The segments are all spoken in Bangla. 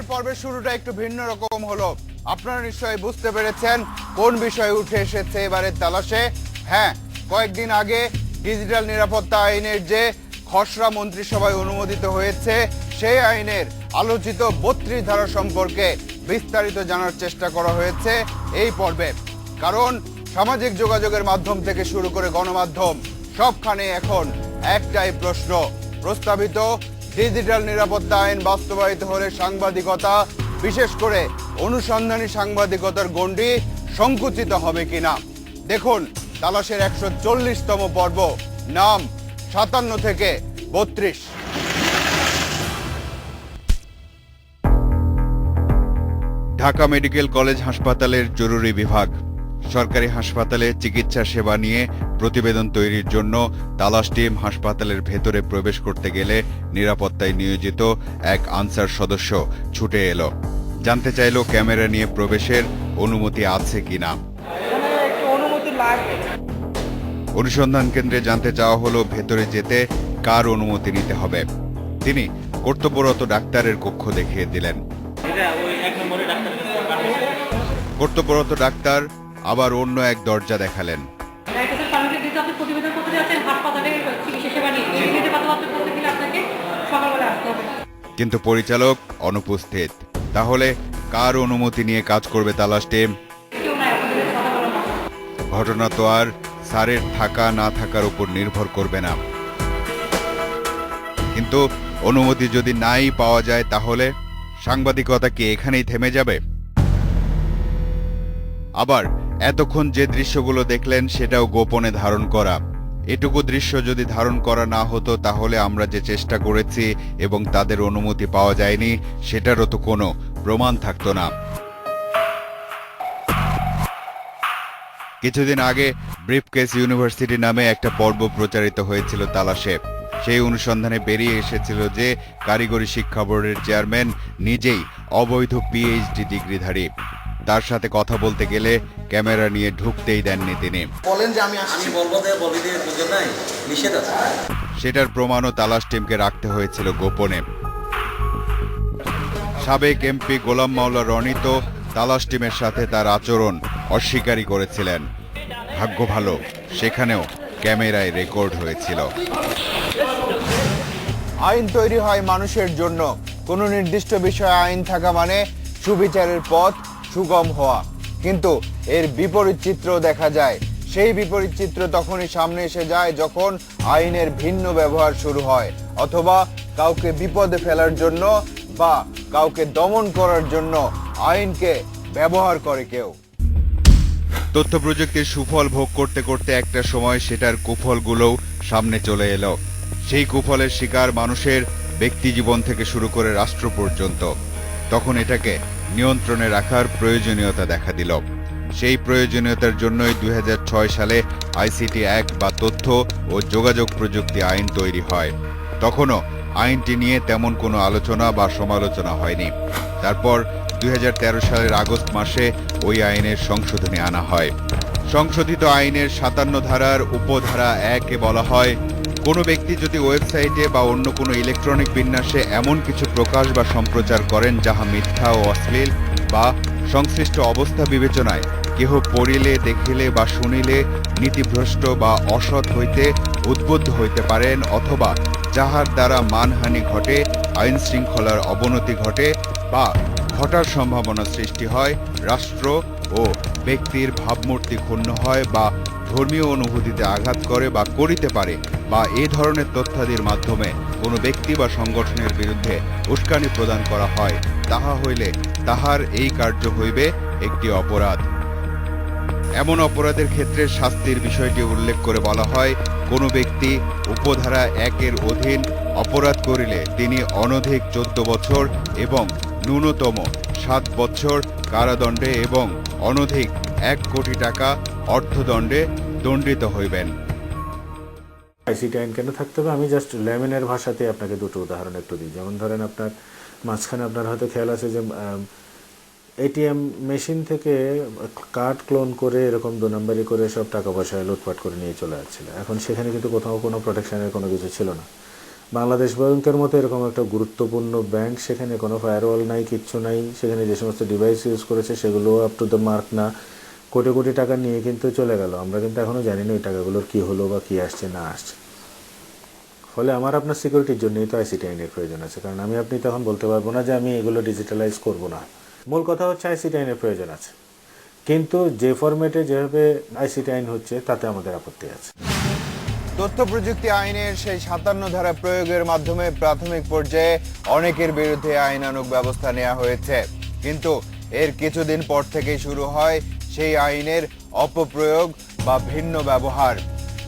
পর্বের শুরুটা একটু ভিন্ন রকম হলো। আপনারা নিশ্চয়ই বুঝতে পেরেছেন কোন বিষয় উঠে এসেছে এবারের তালাশে। হ্যাঁ, কয়েকদিন আগে ডিজিটাল নিরাপত্তা আইনের যে খসড়া মন্ত্রিসভায় অনুমোদিত হয়েছে, সেই আইনের আলোচিত ৩২ ধারা সম্পর্কে বিস্তারিত জানার চেষ্টা করা হয়েছে এই পর্বে। কারণ সামাজিক যোগাযোগের মাধ্যম থেকে শুরু করে গণমাধ্যম সবখানে এখন একটাই প্রশ্ন, প্রস্তাবিত ডিজিটাল নিরাপত্তা আইন বাস্তবায়িত হলে সাংবাদিকতা, বিশেষ করে অনুসন্ধানী সাংবাদিকতার গণ্ডি সংকুচিত হবে কিনা। দেখুন তালাশের ১৪০তম পর্ব, নাম ৫৭ থেকে ৩২। ঢাকা মেডিকেল কলেজ হাসপাতালের জরুরি বিভাগ। সরকারি হাসপাতালে চিকিৎসা সেবা নিয়ে প্রতিবেদন তৈরির জন্য তালাশ টিম হাসপাতালের ভেতরে প্রবেশ করতে গেলে নিরাপত্তায় নিয়োজিত এক আনসার সদস্য ছুটে এলো। জানতে চাইল ক্যামেরা নিয়ে প্রবেশের অনুমতি আছে কিনা। অনুসন্ধান কেন্দ্রে জানতে চাওয়া হলো ভেতরে যেতে কার অনুমতি নিতে হবে। তিনি কর্তব্যরত ডাক্তারের কক্ষ দেখিয়ে দিলেন। কর্তব্যরত ডাক্তার আবার অন্য এক দরজা দেখালেন। কিন্তু পরিচালক অনুপস্থিত। তাহলে কার অনুমতি নিয়ে কাজ করবে তালাশ টিম? ঘটনা তো আর স্যারের থাকা না থাকার উপর নির্ভর করবে না। কিন্তু অনুমতি যদি নাই পাওয়া যায়, তাহলে সাংবাদিকতা কি এখানেই থেমে যাবে? আবার এতক্ষণ যে দৃশ্যগুলো দেখলেন সেটাও গোপনে ধারণ করা। এটুকু দৃশ্য যদি ধারণ করা না হতো, তাহলে আমরা যে চেষ্টা করেছি এবং তাদের অনুমতি পাওয়া যায়নি সেটারও তো কোনো প্রমাণ থাকতো না। কিছুদিন আগে ব্রিফকেস ইউনিভার্সিটি নামে একটা পর্ব প্রচারিত হয়েছিল তালাশে। সেই অনুসন্ধানে বেরিয়ে এসেছিল যে কারিগরি শিক্ষা বোর্ডের চেয়ারম্যান নিজেই অবৈধ পিএইচডি ডিগ্রিধারী। তার সাথে কথা বলতে গেলে ক্যামেরা নিয়ে ঢুকতেই দেননি তিনি। সেটার প্রমাণও তালাশ টিমকে রাখতে হয়েছিল গোপনে। সাবেক এমপি গোলাম মাওলা রনি তো তালাশ টিমের সাথে তার আচরণ অস্বীকারই করেছিলেন। ভাগ্য ভালো, সেখানেও ক্যামেরায় রেকর্ড হয়েছিল। আইন তৈরি হয় মানুষের জন্য। কোনো নির্দিষ্ট বিষয়ে আইন থাকা মানে সুবিচারের পথ সুগম হওয়া। কিন্তু এর বিপরীত চিত্র দেখা যায়। সেই বিপরীত চিত্র তখনই সামনে এসে যায় যখন আইনের ভিন্ন ব্যবহার শুরু হয়, অথবা কাউকে বিপদে ফেলার জন্য বা কাউকে দমন করার জন্য আইনকে ব্যবহার করে কেউ। তথ্য প্রযুক্তির সুফল ভোগ করতে করতে একটা সময় সেটার কুফলগুলোও সামনে চলে এলো। সেই কুফলের শিকার মানুষের ব্যক্তি জীবন থেকে শুরু করে রাষ্ট্র পর্যন্ত। তখন এটাকে নিয়ন্ত্রণে রাখার প্রয়োজনীয়তা দেখা দিল। সেই প্রয়োজনীয়তার জন্যই ২০০৬ সালে আইসিটি অ্যাক্ট বা তথ্য ও যোগাযোগ প্রযুক্তি আইন তৈরি হয়। তখনও আইনটি নিয়ে তেমন কোনো আলোচনা বা সমালোচনা হয়নি। তারপর ২০১৩ সালের আগস্ট মাসে ওই আইনের সংশোধনী আনা হয়। সংশোধিত আইনের ৫৭ ধারার উপধারা ১-এ বলা হয়, কোনো ব্যক্তি যদি ওয়েবসাইটে বা অন্য কোনো ইলেকট্রনিক বিন্যাসে এমন কিছু প্রকাশ বা সম্প্রচার করেন যাহা মিথ্যা ও অশ্লীল বা সংশ্লিষ্ট অবস্থা বিবেচনায় কেহ পড়িলে, দেখিলে বা শুনিলে নীতিভ্রষ্ট বা অসৎ হইতে উদ্বুদ্ধ হইতে পারেন, অথবা যাহার দ্বারা মানহানি ঘটে, আইন শৃঙ্খলার অবনতি ঘটে বা ঘটার সম্ভাবনা সৃষ্টি হয়, রাষ্ট্র ও ব্যক্তির ভাবমূর্তি ক্ষুণ্ণ হয় বা ধর্মীয় অনুভূতিতে আঘাত করে বা করিতে পারে, বা এই ধরনের তথ্যাদির মাধ্যমে কোনো ব্যক্তি বা সংগঠনের বিরুদ্ধে উস্কানি প্রদান করা হয়, তাহা হইলে তাহার এই কার্য হইবে একটি অপরাধ। এমন অপরাধের ক্ষেত্রে শাস্তির বিষয়টি উল্লেখ করে বলা হয়, কোনো ব্যক্তি উপধারা ১-এর অধীন অপরাধ করিলে তিনি অনধিক ১৪ বছর এবং ন্যূনতম ৭ বছর কারাদণ্ডে এবং অনধিক ১ কোটি টাকা অর্থদণ্ডে দণ্ডিত হইবেন। আইসিটি আইন কেন থাকতে হবে? আমি জাস্ট লেমেনের ভাষাতে আপনাকে দুটো উদাহরণ একটু দিই। যেমন ধরেন, আপনার মাঝখানে আপনার হয়তো খেয়াল আছে যে এটিএম মেশিন থেকে কার্ড ক্লোন করে এরকম ২ নম্বরি করে সব টাকা পয়সা লুটপাট করে নিয়ে চলে যাচ্ছিল। এখন সেখানে কিন্তু কোথাও কোনো প্রোটেকশনের কোনো কিছু ছিল না। বাংলাদেশ ব্যাংকের মতো এরকম একটা গুরুত্বপূর্ণ ব্যাংক, সেখানে কোনো ফায়ারওয়াল নাই, কিচ্ছু নাই, সেখানে যে সমস্ত ডিভাইস ইউজ করেছে সেগুলো আপ টু দ্য মার্ক না, কোটি কোটি টাকা নিয়ে কিন্তু চলে গেল। আমরা কিন্তু এখনও জানি না ওই টাকাগুলোর কী হলো বা কী আসছে না আসছে। ফলে আমার আপনার সিকিউরিটির জন্যই তো আইসিটি আইনের প্রয়োজন আছে, কারণ আপনি তখন বলতে পারবো না যে আমি এগুলো ডিজিটালাইজ করব না। মূল কথা হচ্ছে আইসিটি আইনের প্রয়োজন আছে, কিন্তু যে ফরম্যাটে যেভাবে আইসিটি আইন হচ্ছে তাতে আমাদের আপত্তি আছে। তথ্য প্রযুক্তি আইনের সেই 57 ধারা প্রয়োগের মাধ্যমে প্রাথমিক পর্যায়ে অনেকের বিরুদ্ধে আইনানুগ ব্যবস্থা নেওয়া হয়েছে, কিন্তু এর কিছুদিন পর থেকেই শুরু হয় সেই আইনের অপপ্রয়োগ বা ভিন্ন ব্যবহার।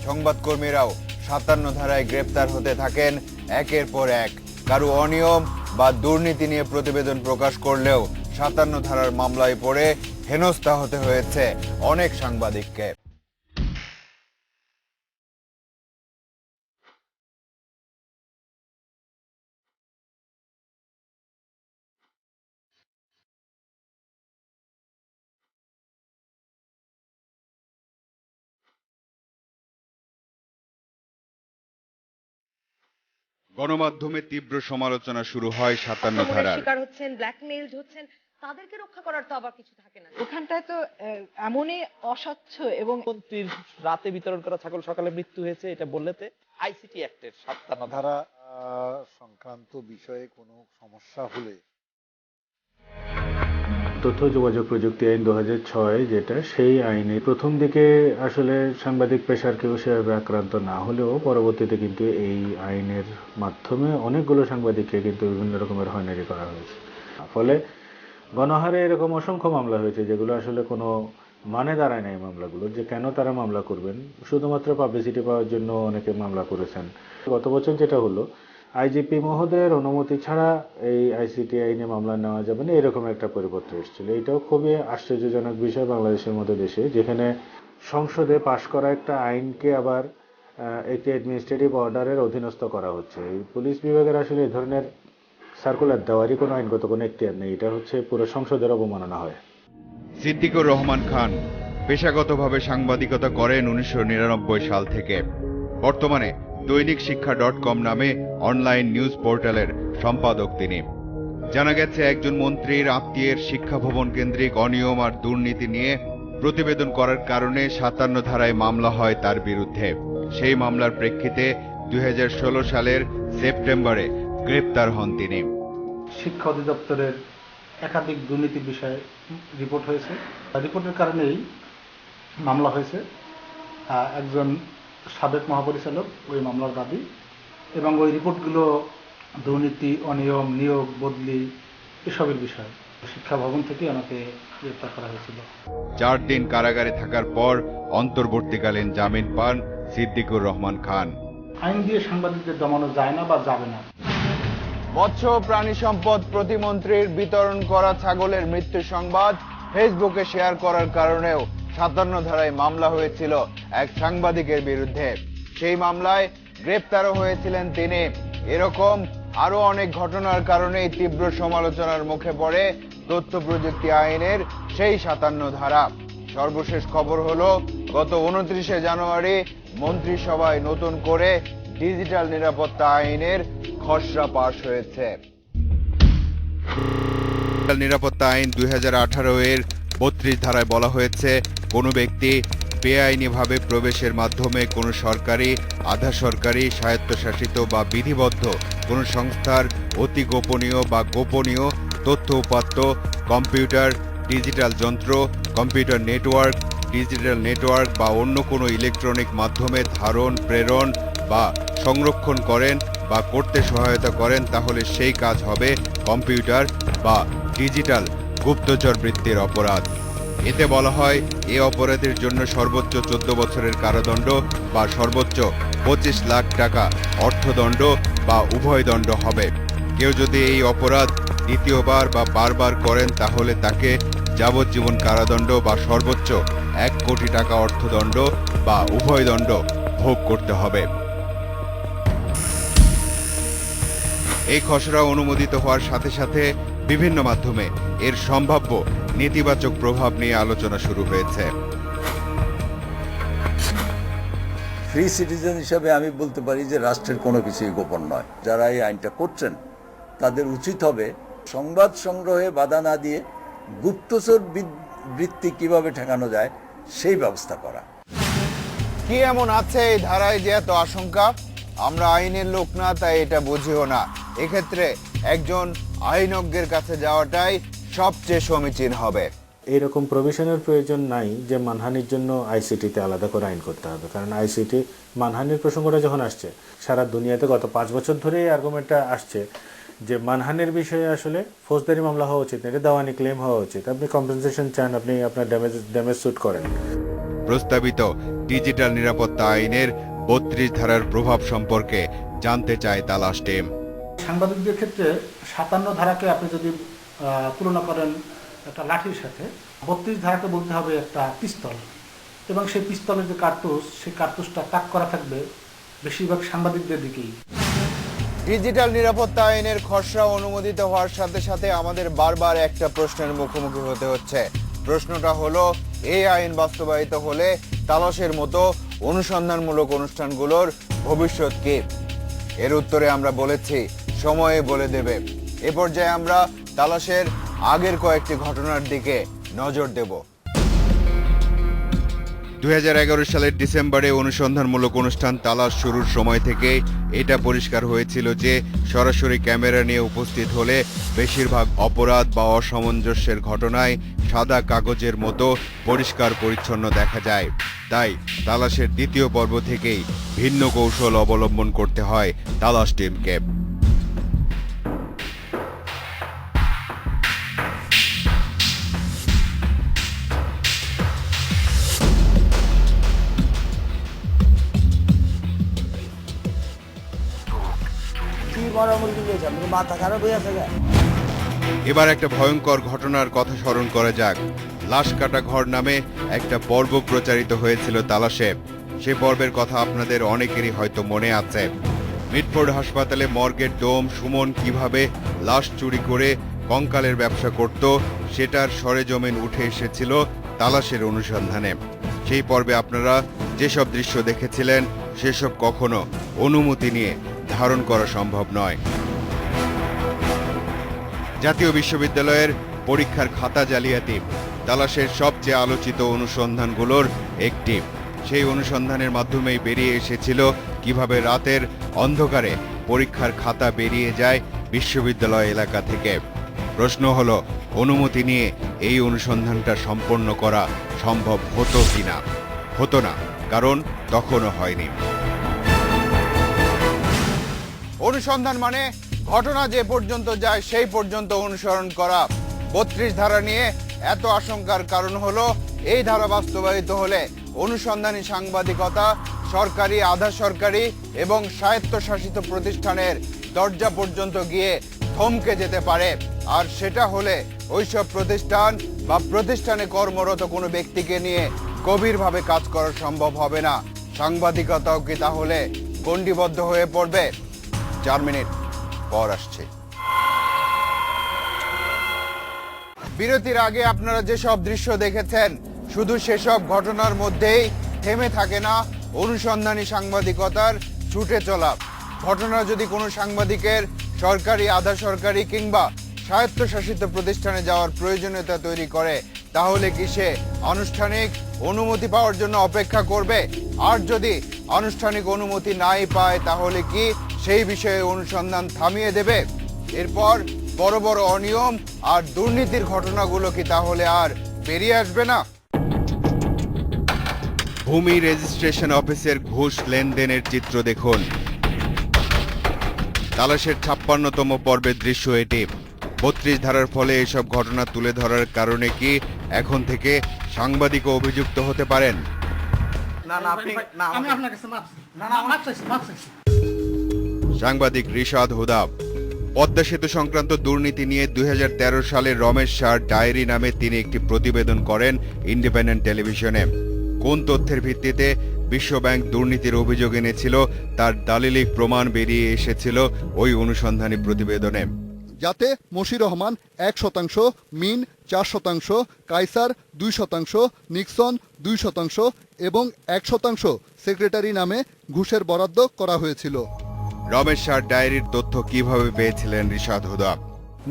সংবাদকর্মীরাও 57 ধারায় গ্রেপ্তার হতে থাকেন একের পর এক। কারো অনিয়ম বা দুর্নীতি নিয়ে প্রতিবেদন প্রকাশ করলেও 57 ধারার মামলায় পড়ে হেনস্থা হতে হয়েছে অনেক সাংবাদিককে। গণমাধ্যমে তীব্র সমালোচনা শুরু হয় 57 ধারার। শিকার হচ্ছেন, ব্ল্যাকমেইলড হচ্ছেন, তাদেরকে রক্ষা করার তো আবার কিছু থাকে না। ওখানটায় তো এমনই অস্বচ্ছ এবং মন্ত্রীর রাতে বিতরণ করা ছাগল সকালে মৃত্যু হয়েছে এটা বললেতে আইসিটি অ্যাক্টের 57 ধারা সংক্রান্ত বিষয়ে কোনো সমস্যা হলে তথ্য যোগাযোগ প্রযুক্তি আইন 2006, যেটা সেই আইনে প্রথম দিকে আসলে সাংবাদিক পেশার কেউ সেভাবে আক্রান্ত না হলেও পরবর্তীতে কিন্তু এই আইনের মাধ্যমে অনেকগুলো সাংবাদিককে কিন্তু বিভিন্ন রকমের হয়রানি করা হয়েছে। ফলে গণহারে এরকম অসংখ্য মামলা হয়েছে যেগুলো আসলে কোনো মানে দাঁড়ায় না এই মামলাগুলোর, যে কেন তারা মামলা করবেন, শুধুমাত্র পাবলিসিটি পাওয়ার জন্য অনেকে মামলা করেছেন। গত বছর যেটা হলো, আইজিপি মহোদয়ের অনুমতি ছাড়া এই আইসিটি আইনে মামলা নেওয়া যাবে না, এরকম একটা পরিপত্র এসেছিল। এটাও খুবই আশ্চর্যজনক বিষয় বাংলাদেশের মতো দেশে, যেখানে সংসদে পাশ করা একটা আইনকে আবার একটি অ্যাডমিনিস্ট্রেটিভ অর্ডারের অধীনস্থ করা হচ্ছে। এই পুলিশ বিভাগের আসলে এই ধরনের সার্কুলার দেওয়ারই কোনো আইনগত কোনো এখতিয়ার নেই, এটা হচ্ছে পুরো সংসদের অবমাননা হয়। সিদ্দিকুর রহমান খান পেশাগতভাবে সাংবাদিকতা করেন 1999 সাল থেকে। বর্তমানে দৈনিক শিক্ষা .com নামে অনলাইন নিউজ পোর্টালের সম্পাদক তিনি। জানা গেছে একজন মন্ত্রীর আত্মীয়ের শিক্ষা ভবন কেন্দ্রিক অনিয়ম আর দুর্নীতি নিয়ে প্রতিবেদন করার কারণে 57 ধারায় মামলা হয় তার বিরুদ্ধে। সেই মামলার প্রেক্ষিতে 2016 সালের সেপ্টেম্বরে গ্রেপ্তার হন তিনি। শিক্ষা অধিদপ্তরের একাধিক দুর্নীতির বিষয়ে রিপোর্ট হয়েছে, রিপোর্টের কারণেই মামলা হয়েছে। একজন সাবেক মহাপরিচালক ওই মামলার বাদী, এবং ওই রিপোর্টগুলো দুর্নীতি, অনিয়ম, নিয়োগ, বদলি এসবের বিষয়। শিক্ষা ভবন থেকে আমাকে গ্রেপ্তার করা হয়েছিল। 4 দিন কারাগারে থাকার পর অন্তর্বর্তীকালীন জামিন পান সিদ্দিকুর রহমান খান। আইন দিয়ে সাংবাদিকদের দমানো যায় না বা যাবে না। মৎস্য প্রাণী সম্পদ প্রতিমন্ত্রীর বিতরণ করা ছাগলের মৃত্যু সংবাদ ফেসবুকে শেয়ার করার কারণেও 57 ধারায় মামলা হয়েছিল এক সাংবাদিকের বিরুদ্ধে। সেই মামলায় গ্রেপ্তারও হয়েছিলেন তিনি। এরকম আরো অনেক ঘটনার কারণেই তীব্র সমালোচনার মুখে পড়ে তথ্য প্রযুক্তি আইনের সেই 57 ধারা। সর্বশেষ খবর হলো, গত 29 জানুয়ারি মন্ত্রিসভায় নতুন করে ডিজিটাল নিরাপত্তা আইনের খসড়া পাশ হয়েছে। ডিজিটাল নিরাপত্তা আইন 2018 এর 32 ধারায় বলা হয়েছে, কোনো ব্যক্তি বেআইনিভাবে প্রবেশের মাধ্যমে কোনো সরকারি, আধা সরকারি, স্বায়ত্তশাসিত বা বিধিবদ্ধ কোনো সংস্থার অতি গোপনীয় বা গোপনীয় তথ্য উপাত্ত, কম্পিউটার, ডিজিটাল যন্ত্র, কম্পিউটার নেটওয়ার্ক, ডিজিটাল নেটওয়ার্ক বা অন্য কোনো ইলেকট্রনিক মাধ্যমে ধারণ, প্রেরণ বা সংরক্ষণ করেন বা করতে সহায়তা করেন, তাহলে সেই কাজ হবে কম্পিউটার বা ডিজিটাল গুপ্তচর বৃত্তির অপরাধ। এতে বলা হয়, এ অপরাধের জন্য সর্বোচ্চ 14 বছরের কারাদণ্ড বা সর্বোচ্চ 25 লাখ টাকা অর্থদণ্ড বা উভয় দণ্ড হবে। কেউ যদি এই অপরাধ দ্বিতীয়বার বা বারবার করেন তাহলে তাকে যাবজ্জীবন কারাদণ্ড বা সর্বোচ্চ 1 কোটি টাকা অর্থদণ্ড বা উভয় দণ্ড ভোগ করতে হবে। এই খসড়া অনুমোদিত হওয়ার সাথে সাথে বিভিন্ন মাধ্যমে এর সম্ভাব্য নেতিবাচক প্রভাব নিয়ে আলোচনা শুরু হয়েছে। ফ্রি সিটিজেন হিসাবে আমি বলতে পারি যে রাষ্ট্রের কোনো কিছুই গোপন নয়। যারা এই আইনটা করছেন তাদের উচিত হবে সংবাদ সংগ্রহে বাধা না দিয়ে গুপ্তচর বৃত্তি কিভাবে ঠেকানো যায় সেই ব্যবস্থা করা। কি এমন আছে এই ধারায় যে এত আশঙ্কা? আমরা আইনের লোক না, তাই এটা বুঝিও না। এক্ষেত্রে একজন আইনজ্ঞের কাছে যাওয়াটাই সবচেয়ে সমীচীন হবে। এইরকম প্রভিশনের প্রয়োজন নাই যে মানহানির জন্য আইসিটিতে আলাদা করে আইন করতে হবে, কারণ আইসিটি মানহানির প্রসঙ্গটা যখন আসছে, সারা দুনিয়াতে গত 5 বছর ধরে এই আর্গুমেন্টটা আসছে যে মানহানির বিষয়ে আসলে ফৌজদারি মামলা হওয়া উচিত, এটা দেওয়ানি ক্লেম হওয়া উচিত। আপনি কম্পেনসেশন চান, আপনি আপনার ড্যামেজ স্যুট করেন। প্রস্তাবিত ডিজিটাল নিরাপত্তা আইনের 32 ধারার প্রভাব সম্পর্কে জানতে চায় তালাশ টিম। সাংবাদিকদের ক্ষেত্রে 57 ধারাকে আপনি যদি তুলনা করেন একটা লাঠির সাথে, 32 ধারাকে বলতে হবে একটা পিস্তল, এবং সেই পিস্তলের যে কার্তুজ, সেই কার্তুজটা তাক করা থাকবে বেশিরভাগ সাংবাদিকদের দিকেই। ডিজিটাল নিরাপত্তা আইনের খসড়া অনুমোদিত হওয়ার সাথে সাথে আমাদের বারবার একটা প্রশ্নের মুখোমুখি হতে হচ্ছে। প্রশ্নটা হলো, এই আইন বাস্তবায়িত হলে তালাশের মতো অনুসন্ধানমূলক অনুষ্ঠানগুলোর ভবিষ্যৎ কি? এর উত্তরে আমরা বলেছি সময়ে বলে দেবে। এ পর্যায়ে আমরা তালাশের আগের কয়েকটি ঘটনার দিকে নজর দেব। 2011 সালের ডিসেম্বরে অনুসন্ধানমূলক অনুষ্ঠান তালাশ শুরুর সময় থেকে এটা পরিষ্কার হয়েছিল যে সরাসরি ক্যামেরা নিয়ে উপস্থিত হলে বেশিরভাগ অপরাধ বা অসামঞ্জস্যের ঘটনায় সাদা কাগজের মতো পরিষ্কার পরিচ্ছন্ন দেখা যায়। তাই তালাশের দ্বিতীয় পর্ব থেকেই ভিন্ন কৌশল অবলম্বন করতে হয় তালাশ টিমকে। এবার একটা ভয়ঙ্কর ঘটনার কথা স্মরণ করা যাক। লাশ কাটা ঘর নামে একটা পর্ব প্রচারিত হয়েছিল তালাশে। সে পর্বের কথা আপনাদের অনেকেরই হয়তো মনে আছে। মিটফোর্ড হাসপাতালে মর্গের ডোম সুমন কিভাবে লাশ চুরি করে কঙ্কালের ব্যবসা করত, সেটার সরেজমিন উঠে এসেছিল তালাশের অনুসন্ধানে। সেই পর্বে আপনারা যেসব দৃশ্য দেখেছিলেন সেসব কখনো অনুমতি নিয়ে ধারণ করা সম্ভব নয়। জাতীয় বিশ্ববিদ্যালয়ের পরীক্ষার খাতা জালিয়াতি তালাশের সবচেয়ে আলোচিত অনুসন্ধানগুলোর একটি। সেই অনুসন্ধানের মাধ্যমেই বেরিয়ে এসেছিল কিভাবে রাতের অন্ধকারে পরীক্ষার খাতা বেরিয়ে যায় বিশ্ববিদ্যালয় এলাকা থেকে। প্রশ্ন হলো, অনুমতি নিয়ে এই অনুসন্ধানটা সম্পন্ন করা সম্ভব হতো কিনা? হতো না, কারণ তখনও হয়নি। অনুসন্ধান মানে ঘটনা যে পর্যন্ত যায় সেই পর্যন্ত অনুসরণ করা। 32 ধারা নিয়ে এত আশঙ্কার কারণ হলো, এই ধারা বাস্তবায়িত হলে অনুসন্ধানী সাংবাদিকতা সরকারি, আধা সরকারি এবং স্বায়ত্তশাসিত প্রতিষ্ঠানের দরজা পর্যন্ত গিয়ে থমকে যেতে পারে। আর সেটা হলে ওইসব প্রতিষ্ঠান বা প্রতিষ্ঠানে কর্মরত কোনো ব্যক্তিকে নিয়ে গভীরভাবে কাজ করা সম্ভব হবে না। সাংবাদিকতাও কি তাহলে গণ্ডিবদ্ধ হয়ে পড়বে? 4 মিনিট পর আসছে। বিরতির আগে আপনারা যেসব দৃশ্য দেখেছেন, শুধু সেসব ঘটনার মধ্যেই থেমে থাকে না অনুসন্ধানী সাংবাদিকতার ছুটে চলা। ঘটনা যদি কোনো সাংবাদিকের সরকারি, আধা সরকারি কিংবা স্বায়ত্তশাসিত প্রতিষ্ঠানে যাওয়ার প্রয়োজনীয়তা তৈরি করে, তাহলে কি সে আনুষ্ঠানিক অনুমতি পাওয়ার জন্য অপেক্ষা করবে? আর যদি আনুষ্ঠানিক অনুমতি নাই পায়, তাহলে কি সেই বিষয়ে অনুসন্ধান থামিয়ে দেবে? এরপর বড় বড় অনিয়ম আর দুর্নীতির ঘটনাগুলো কি তাহলে আর বেরিয়ে আসবে না? ভূমি রেজিস্ট্রেশন অফিসের ঘুষ লেনদেনের চিত্র দেখুন। তালাশের 56তম পর্বের দৃশ্য এটি। 32 ধারার ফলে এসব ঘটনা তুলে ধরার কারণে কি এখন থেকে সাংবাদিকও অভিযুক্ত হতে পারেন? সাংবাদিক রিশাদ হুদা পদ্মা সেতু সংক্রান্ত দুর্নীতি নিয়ে 2013 সালে রমেশ শাহর ডায়েরি নামে তিনি একটি প্রতিবেদন করেন ইন্ডিপেন্ডেন্ট টেলিভিশনে। কোন তথ্যের ভিত্তিতে বিশ্বব্যাংক দুর্নীতির অভিযোগ এনেছিল তার দালিলিক প্রমাণ বেরিয়ে এসেছিল ওই অনুসন্ধানী প্রতিবেদনে। যাতে মশির রহমান 1% মিন 4%, কাইসার 2%, নিক্সন 2% এবং 1% সেক্রেটারি নামে ঘুষের বরাদ্দ করা হয়েছিল। রমেশ শাহর ডায়েরির তথ্য কিভাবে পেয়েছিলেন রিশাদ হুদা?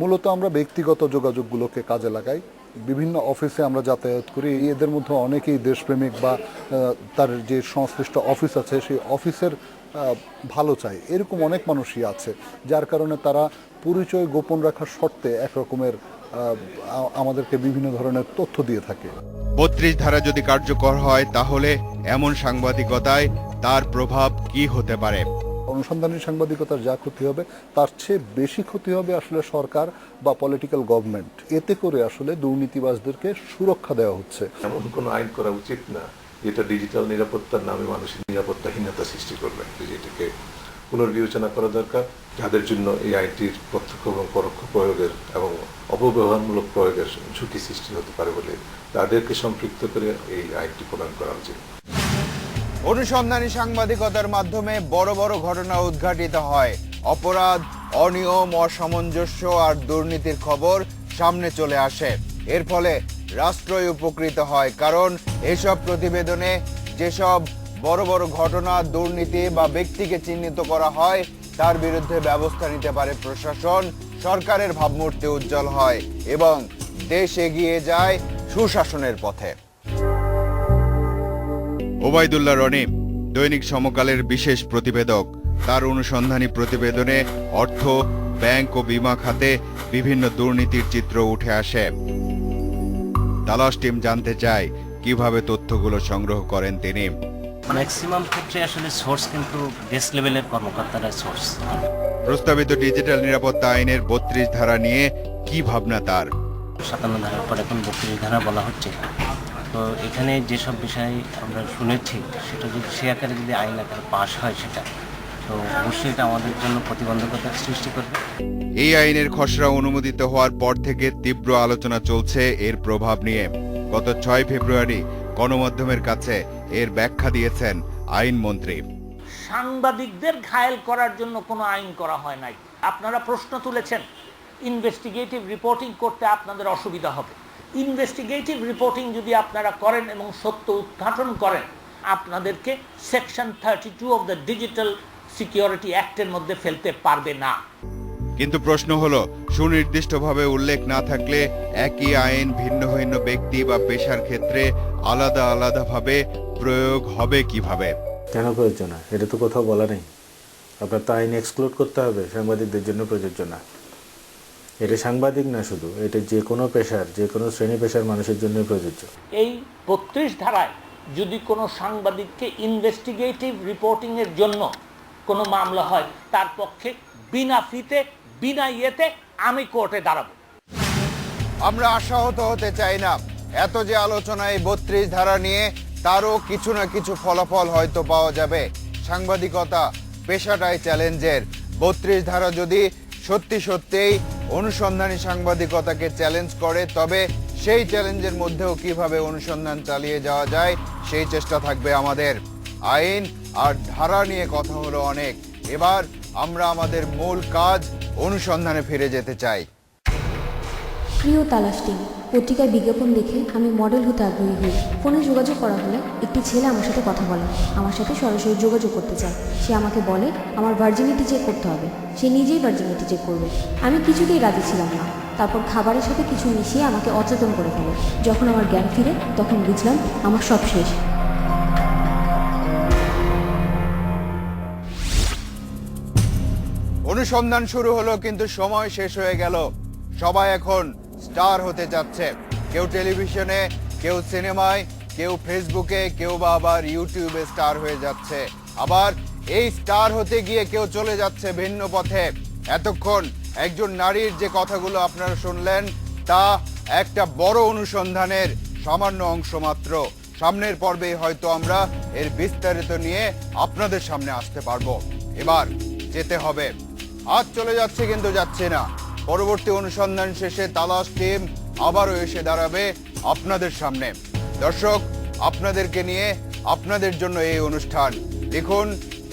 মূলত আমরা ব্যক্তিগত যোগাযোগগুলোকে কাজে লাগাই। বিভিন্ন অফিসে আমরা যাতায়াত করি, এদের মধ্যে অনেকেই দেশপ্রেমিক বা তার যে সংশ্লিষ্ট অফিস আছে সেই অফিসের ভালো চায়, এরকম অনেক মানুষই আছে, যার কারণে তারা পরিচয় গোপন রাখার শর্তে একরকমের আমাদেরকে বিভিন্ন ধরনের তথ্য দিয়ে থাকে। 32 ধারা যদি কার্যকর হয় তাহলে এমন সাংবাদিকতায় তার প্রভাব কি হতে পারে? অনুসন্ধানী সাংবাদিকতার যা ক্ষতি হবে তার চেয়ে বেশি ক্ষতি হবে আসলে সরকার বা পলিটিক্যাল গভর্নমেন্ট। এতে করে আসলে দুর্নীতিবাজদেরকে সুরক্ষা দেওয়া হচ্ছে। এমন কোনো আইন করা উচিত না যেটা ডিজিটাল নিরাপত্তার নামে মানুষের নিরাপত্তাহীনতা সৃষ্টি করবে। এটাকে পুনর্বিবেচনা করা দরকার, যাদের জন্য এই আইনটির প্রত্যক্ষ এবং পরোক্ষ প্রয়োগের এবং অপব্যবহারমূলক প্রয়োগের ঝুঁকি সৃষ্টি হতে পারে বলে তাদেরকে সম্পৃক্ত করে এই আইনটি প্রণয়ন করা উচিত। অনুসন্ধানী সাংবাদিকতার মাধ্যমে বড় বড় ঘটনা উদ্ঘাটিত হয়, অপরাধ, অনিয়ম, অসামঞ্জস্য আর দুর্নীতির খবর সামনে চলে আসে। এর ফলে রাষ্ট্রই উপকৃত হয়, কারণ এসব প্রতিবেদনে যেসব বড় বড় ঘটনা, দুর্নীতি বা ব্যক্তিকে চিহ্নিত করা হয় তার বিরুদ্ধে ব্যবস্থা নিতে পারে প্রশাসন, সরকারের ভাবমূর্তি উজ্জ্বল হয় এবং দেশ এগিয়ে যায় সুশাসনের পথে। ওবায়দুল্লাহ রনি, দৈনিক সমকালের বিশেষ প্রতিবেদক। তার অনুসন্ধানী প্রতিবেদনে অর্থ, ব্যাংক ও বীমা খাতে বিভিন্ন দুর্নীতির চিত্র উঠে আসে। তালাশ টিম জানতে চায় কিভাবে তথ্যগুলো সংগ্রহ করেন তিনি। ম্যাক্সিমাম ক্ষেত্রে আসলে সোর্স কিন্তু বেস লেভেলের কর্মকর্তারা সোর্স। প্রস্তাবিত ডিজিটাল নিরাপত্তা আইনের 32 ধারা নিয়ে কি ভাবনা তার? 57 ধারার পর এখন 32 ধারা বলা হচ্ছে। তো এখানে যেসব বিষয় আমরা শুনেছি সেটা যদি সে আকারে যদি আইন আকারে পাশ হয় সেটা তো অবশ্যই এটা আমাদের জন্য প্রতিবন্ধকতার সৃষ্টি করবে। এই আইনের খসড়া অনুমোদিত হওয়ার পর থেকে তীব্র আলোচনা চলছে এর প্রভাব নিয়ে। গত 6 ফেব্রুয়ারি গণমাধ্যমের কাছে এর ব্যাখ্যা দিয়েছেন আইনমন্ত্রী। সাংবাদিকদের ঘায়েল করার জন্য কোনো আইন করা হয় নাই। আপনারা প্রশ্ন তুলেছেন ইনভেস্টিগেটিভ রিপোর্টিং করতে আপনাদের অসুবিধা হবে। ইনভেস্টিগেটিভ রিপোর্টিং যদি আপনারা করেন এবং সত্য উদ্ঘাটন করেন, আপনাদেরকে section 32 of the digital security অ্যাক্টের মধ্যে ফেলতে পারবে না। কিন্তু প্রশ্ন হলো, সুনির্দিষ্টভাবে উল্লেখ না থাকলে একই আইন ভিন্ন ভিন্ন ব্যক্তি বা পেশার ক্ষেত্রে আলাদা আলাদাভাবে প্রয়োগ হবে কিভাবে? কেন প্রযোজ্য না? এটা তো কোথাও বলা নেই। আপনার তো আইন এক্সক্লুড করতে হবে, সাংবাদিকদের জন্য প্রযোজ্য না। এটা সাংবাদিক না শুধু, এটা যে কোনো পেশার, যে কোনো শ্রেণী পেশার মানুষের জন্যই প্রযোজ্য। এই 32 ধারায় যদি কোনো সাংবাদিককে ইনভেস্টিগেটিভ রিপোর্টিংয়ের জন্য কোনো মামলা হয়, তার পক্ষে বিনা ফিতে বিনা ইয়েতে আমি কোর্টে দাঁড়াবো। আমরা আশাহত হতে চাই না। এত যে আলোচনা এই 32 ধারা নিয়ে, তারও কিছু না কিছু ফলাফল হয়তো পাওয়া যাবে। সাংবাদিকতা পেশাটাই চ্যালেঞ্জের। 32 ধারা যদি সত্যি সত্যিই অনুসন্ধানী সাংবাদিকতাকে চ্যালেঞ্জ করে, তবে সেই চ্যালেঞ্জের মধ্যেও কিভাবে অনুসন্ধান চালিয়ে যাওয়া যায় সেই চেষ্টা থাকবে আমাদের। আইন আর ধারা নিয়ে কথা হলো অনেক, এবার আমরা আমাদের মূল কাজ অনুসন্ধানে ফিরে যেতে চাই। প্রিয় তালাশ টিম, পত্রিকায় বিজ্ঞাপন দেখে আমি মডেল হতে আগ্রহী হই। ফোনে যোগাযোগ করা হলে একটি ছেলে আমার সাথে কথা বলে, আমার সাথে সরাসরি যোগাযোগ করতে চায়। সে আমাকে বলে আমার ভার্জিনিটি চেক করতে হবে, সে নিজেই ভার্জিনিটি চেক করবে। আমি কিছুতেই রাজি ছিলাম না। তারপর খাবারের সাথে কিছু মিশিয়ে আমাকে অচেতন করে ফেলে। যখন আমার জ্ঞান ফিরে তখন বুঝলাম আমার সব শেষ। অনুসন্ধান শুরু হলো, কিন্তু সময় শেষ হয়ে গেল। সবাই এখন স্টার হতে যাচ্ছে। কেউ টেলিভিশনে, কেউ সিনেমায়, কেউ ফেসবুকে, কেউ বা আবার ইউটিউবে স্টার হয়ে যাচ্ছে। আবার এই স্টার হতে গিয়ে কেউ চলে যাচ্ছে ভিন্ন পথে। এতক্ষণ একজন নারীর যে কথাগুলো আপনারা শুনলেন, তা একটা বড় অনুসন্ধানের সামান্য অংশ মাত্র। সামনের পর্বে হয়তো আমরা এর বিস্তারিত নিয়ে আপনাদের সামনে আসতে পারবো। এবার যেতে হবে। আজ চলে যাচ্ছে কিন্তু যাচ্ছে না। পরবর্তী অনুসন্ধান শেষে তালাশ টিম আবারও এসে দাঁড়াবে আপনাদের সামনে। দর্শক, আপনাদেরকে নিয়ে, আপনাদের জন্য এই অনুষ্ঠান। লিখুন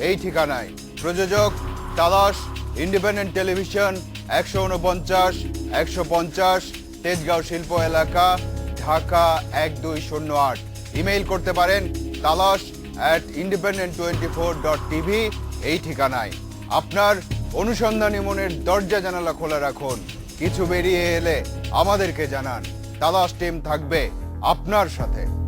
এই ঠিকানায়। প্রযোজক তালাশ, ইন্ডিপেন্ডেন্ট টেলিভিশন, 149 150 তেজগাঁও শিল্প এলাকা, ঢাকা ১২০৮। ইমেইল করতে পারেন talash@independent24.tv এই ঠিকানায়। আপনার অনুসন্ধানী মনের দরজা জানালা খোলা রাখুন। কিছু বেরিয়ে এলে আমাদেরকে জানান। তালাশ টিম থাকবে আপনার সাথে।